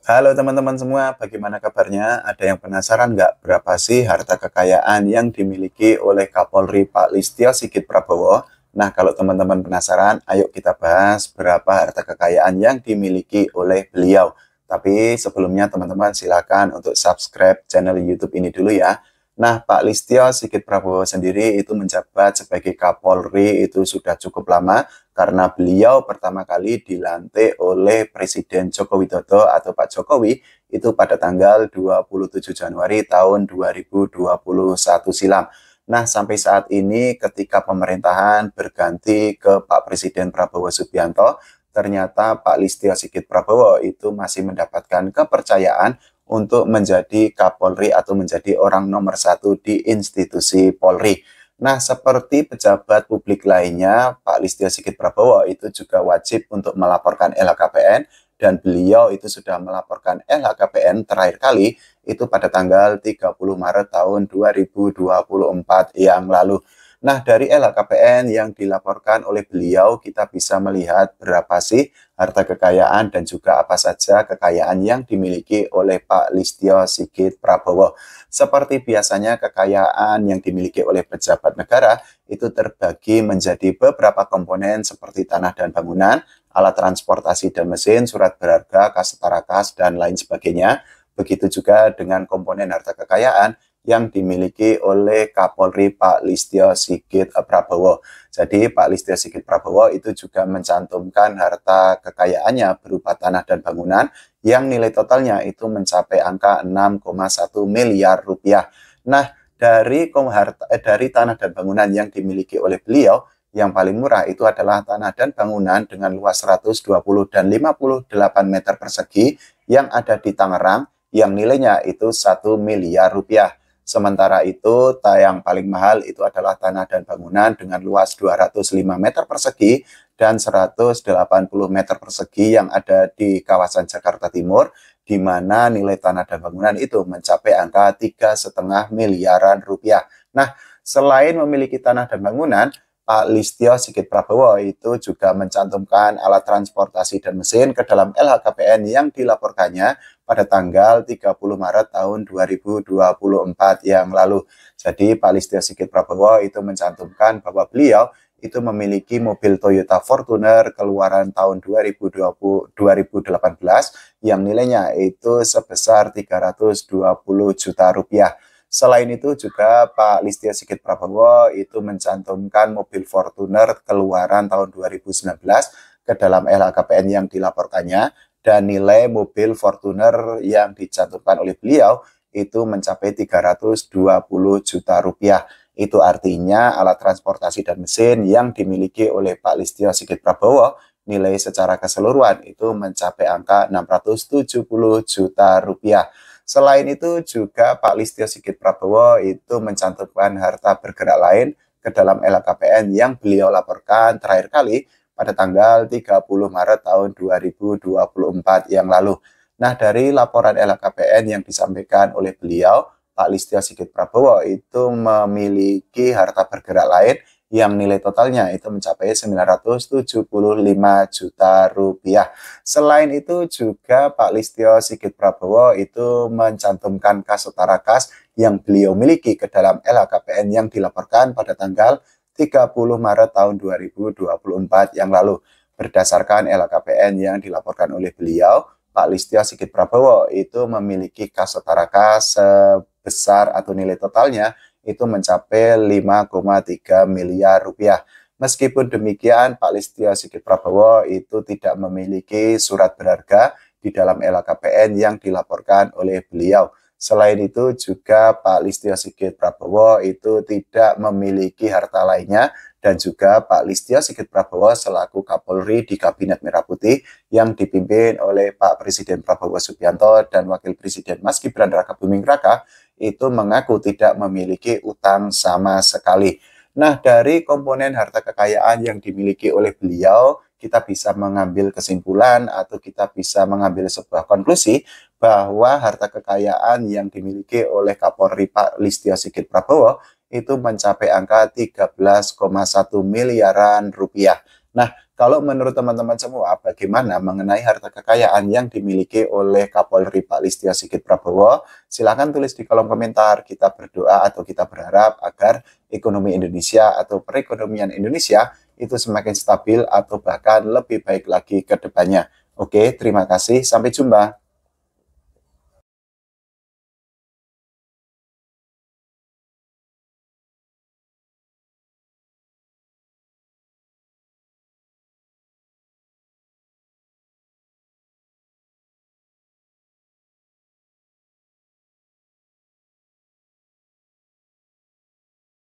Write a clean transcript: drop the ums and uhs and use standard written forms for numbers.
Halo teman-teman semua, bagaimana kabarnya? Ada yang penasaran nggak berapa sih harta kekayaan yang dimiliki oleh Kapolri Pak Listio Sigit Prabowo? Nah, kalau teman-teman penasaran, ayo kita bahas berapa harta kekayaan yang dimiliki oleh beliau. Tapi sebelumnya teman-teman silakan untuk subscribe channel YouTube ini dulu ya. Nah, Pak Listio Sigit Prabowo sendiri itu menjabat sebagai Kapolri itu sudah cukup lama karena beliau pertama kali dilantik oleh Presiden Joko Widodo atau Pak Jokowi itu pada tanggal 27 Januari tahun 2021 silam. Nah, sampai saat ini ketika pemerintahan berganti ke Pak Presiden Prabowo Subianto, ternyata Pak Listio Sigit Prabowo itu masih mendapatkan kepercayaan untuk menjadi Kapolri atau menjadi orang nomor satu di institusi Polri. Nah, seperti pejabat publik lainnya, Pak Listio Sigit Prabowo itu juga wajib untuk melaporkan LHKPN dan beliau itu sudah melaporkan LHKPN terakhir kali itu pada tanggal 30 Maret tahun 2024 yang lalu. Nah, dari LHKPN yang dilaporkan oleh beliau, kita bisa melihat berapa sih harta kekayaan dan juga apa saja kekayaan yang dimiliki oleh Pak Listio Sigit Prabowo. Seperti biasanya kekayaan yang dimiliki oleh pejabat negara itu terbagi menjadi beberapa komponen seperti tanah dan bangunan, alat transportasi dan mesin, surat berharga, kas setara kas, dan lain sebagainya. Begitu juga dengan komponen harta kekayaan yang dimiliki oleh Kapolri Pak Listio Sigit Prabowo. Jadi Pak Listio Sigit Prabowo itu juga mencantumkan harta kekayaannya berupa tanah dan bangunan yang nilai totalnya itu mencapai angka 6,1 miliar rupiah. Nah, dari tanah dan bangunan yang dimiliki oleh beliau, yang paling murah itu adalah tanah dan bangunan dengan luas 120 dan 58 meter persegi yang ada di Tangerang, yang nilainya itu 1 miliar rupiah. Sementara itu, yang paling mahal itu adalah tanah dan bangunan dengan luas 205 meter persegi dan 180 meter persegi yang ada di kawasan Jakarta Timur, di mana nilai tanah dan bangunan itu mencapai angka 3,5 miliaran rupiah. Nah, selain memiliki tanah dan bangunan, Pak Listio Sigit Prabowo itu juga mencantumkan alat transportasi dan mesin ke dalam LHKPN yang dilaporkannya pada tanggal 30 Maret tahun 2024 yang lalu. Jadi Pak Listio Sigit Prabowo itu mencantumkan bahwa beliau itu memiliki mobil Toyota Fortuner keluaran tahun 2018 yang nilainya itu sebesar 320 juta rupiah. Selain itu juga Pak Listio Sigit Prabowo itu mencantumkan mobil Fortuner keluaran tahun 2019 ke dalam LHKPN yang dilaporkannya, dan nilai mobil Fortuner yang dicantumkan oleh beliau itu mencapai 320 juta rupiah. Itu artinya alat transportasi dan mesin yang dimiliki oleh Pak Listio Sigit Prabowo nilai secara keseluruhan itu mencapai angka 670 juta rupiah. Selain itu juga Pak Listio Sigit Prabowo itu mencantumkan harta bergerak lain ke dalam LHKPN yang beliau laporkan terakhir kali pada tanggal 30 Maret tahun 2024 yang lalu. Nah, dari laporan LHKPN yang disampaikan oleh beliau, Pak Listio Sigit Prabowo itu memiliki harta bergerak lain yang nilai totalnya itu mencapai 975 juta rupiah. Selain itu juga Pak Listio Sigit Prabowo itu mencantumkan kas setara kas yang beliau miliki ke dalam LHKPN yang dilaporkan pada tanggal 30 Maret tahun 2024 yang lalu. Berdasarkan LHKPN yang dilaporkan oleh beliau, Pak Listio Sigit Prabowo itu memiliki kas setara kas sebesar atau nilai totalnya itu mencapai 5,3 miliar rupiah. Meskipun demikian, Pak Listio Sigit Prabowo itu tidak memiliki surat berharga di dalam LHKPN yang dilaporkan oleh beliau. Selain itu juga Pak Listio Sigit Prabowo itu tidak memiliki harta lainnya, dan juga Pak Listio Sigit Prabowo selaku Kapolri di Kabinet Merah Putih yang dipimpin oleh Pak Presiden Prabowo Subianto dan Wakil Presiden Mas Gibran Rakabuming Raka itu mengaku tidak memiliki utang sama sekali. Nah, dari komponen harta kekayaan yang dimiliki oleh beliau, kita bisa mengambil kesimpulan atau kita bisa mengambil sebuah konklusi bahwa harta kekayaan yang dimiliki oleh Kapolri Pak Listio Sigit Prabowo itu mencapai angka 13,1 miliaran rupiah. Nah, Kalau menurut teman-teman semua, bagaimana mengenai harta kekayaan yang dimiliki oleh Kapolri Pak Listio Sigit Prabowo? Silakan tulis di kolom komentar. Kita berdoa atau kita berharap agar ekonomi Indonesia atau perekonomian Indonesia itu semakin stabil atau bahkan lebih baik lagi ke depannya. Oke, terima kasih. Sampai jumpa.